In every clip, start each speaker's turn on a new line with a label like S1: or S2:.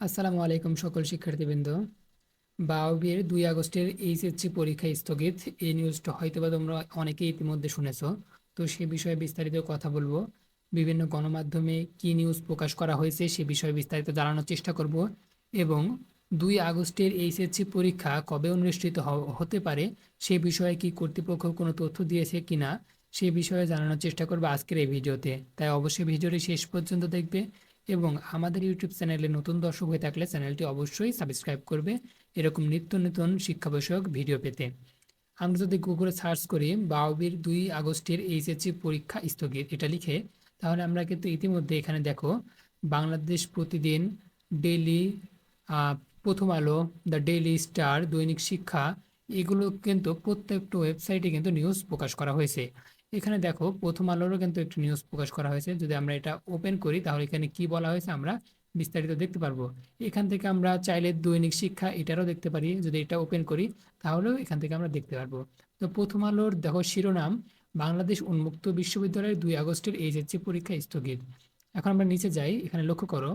S1: আসসালামু আলাইকুম সকল শিক্ষার্থীবৃন্দ। বাওবির 2 আগস্টের এইচএসসি পরীক্ষা স্থগিত। এই নিউজটা হয়তোবা তোমরা অনেকেই ইতিমধ্যে শুনেছো। তো সে বিষয়ে বিস্তারিত কথা বলবো। বিভিন্ন গণমাধ্যমে কি নিউজ প্রকাশ করা হয়েছে সে বিষয়ে বিস্তারিত জানানোর চেষ্টা করব এবং 2 আগস্টের এইচএসসি পরীক্ষা কবে অনুষ্ঠিত হতে পারে সে বিষয়ে কি কর্তৃপক্ষ কোনো তথ্য দিয়েছে কিনা সে বিষয়ে জানানোর চেষ্টা করবো আজকের এই ভিডিওতে। তাই অবশ্যই ভিডিওটি শেষ পর্যন্ত দেখবে এবং আমাদের ইউটিউব চ্যানেলে নতুন দর্শক হয়ে থাকলে চ্যানেলটি অবশ্যই সাবস্ক্রাইব করবে এরকম নিত্য নতুন শিক্ষা বিষয়ক ভিডিও পেতে। আমরা যদি গুগলে সার্চ করি বাওবির 2 আগস্টের এইচএসসি পরীক্ষা স্থগিত এটা লিখে, তাহলে আমরা কিন্তু ইতিমধ্যে এখানে দেখো বাংলাদেশ প্রতিদিন, ডেইলি, প্রথম আলো, দ্য ডেইলি স্টার, দৈনিক শিক্ষা, এগুলো কিন্তু প্রত্যেকটা ওয়েবসাইটে কিন্তু নিউজ প্রকাশ করা হয়েছে। এখানে দেখো প্রথম আলোরও কিন্তু একটি নিউজ প্রকাশ করা হয়েছে। যদি আমরা এটা ওপেন করি তাহলে এখানে কি বলা হয়েছে আমরা বিস্তারিত দেখতে পারবো। এখান থেকে আমরা চাইলে দৈনিক শিক্ষা এটারও দেখতে পারি। যদি এটা ওপেন করি তাহলেও এখান থেকে আমরা দেখতে পারবো। তো প্রথম আলোর দেখো শিরোনাম, বাংলাদেশ উন্মুক্ত বিশ্ববিদ্যালয়ের 2 আগস্টের এইচএসসি পরীক্ষা স্থগিত। এখন আমরা নিচে যাই, এখানে লক্ষ্য করো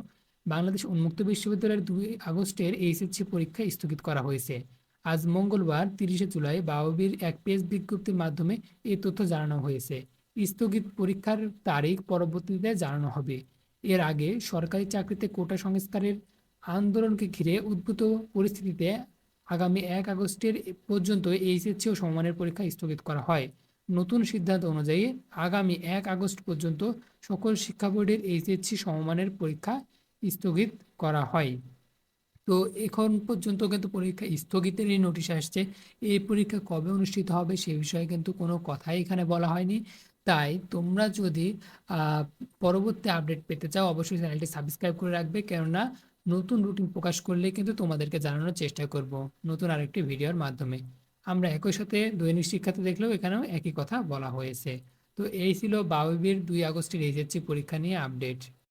S1: বাংলাদেশ উন্মুক্ত বিশ্ববিদ্যালয়ের 2 আগস্টের এইচএসসি পরীক্ষা স্থগিত করা হয়েছে। আজ মঙ্গলবার 30শে জুলাই বাওবির এক প্রেস বিজ্ঞপ্তির মাধ্যমে এই তথ্য জানানো হয়েছে। স্থগিত পরীক্ষার তারিখ পরবর্তীতে জানানো হবে। এর আগে সরকারি চাকরিতে কোটা সংস্কারের আন্দোলনকে ঘিরে উদ্ভূত পরিস্থিতিতে আগামী 1 আগস্টের পর্যন্ত এইচএসসি ও সমমানের পরীক্ষা স্থগিত করা হয়। নতুন সিদ্ধান্ত অনুযায়ী আগামী 1 আগস্ট পর্যন্ত সকল শিক্ষা বোর্ডের এইচএসসি সমমানের পরীক্ষা স্থগিত করা হয়। তো এখন পর্যন্ত কিন্তু পরীক্ষা স্থগিতেরই নোটিশ আসছে। এই পরীক্ষা কবে অনুষ্ঠিত হবে সে বিষয়ে কিন্তু কোনো কথাই এখানে বলা হয়নি। তাই তোমরা যদি আহ, পরবর্তী আপডেট পেতে চাও অবশ্যই চ্যানেলটি সাবস্ক্রাইব করে রাখবে, কেননা নতুন রুটিন প্রকাশ করলে কিন্তু তোমাদেরকে জানানোর চেষ্টা করব নতুন আরেকটি ভিডিওর মাধ্যমে। আমরা একই সাথে দৈনিক শিক্ষাতে দেখলেও এখানেও একই কথা বলা হয়েছে। তো এই ছিল বাবির 2 আগস্টের এইচএসসি পরীক্ষা নিয়ে আপডেট।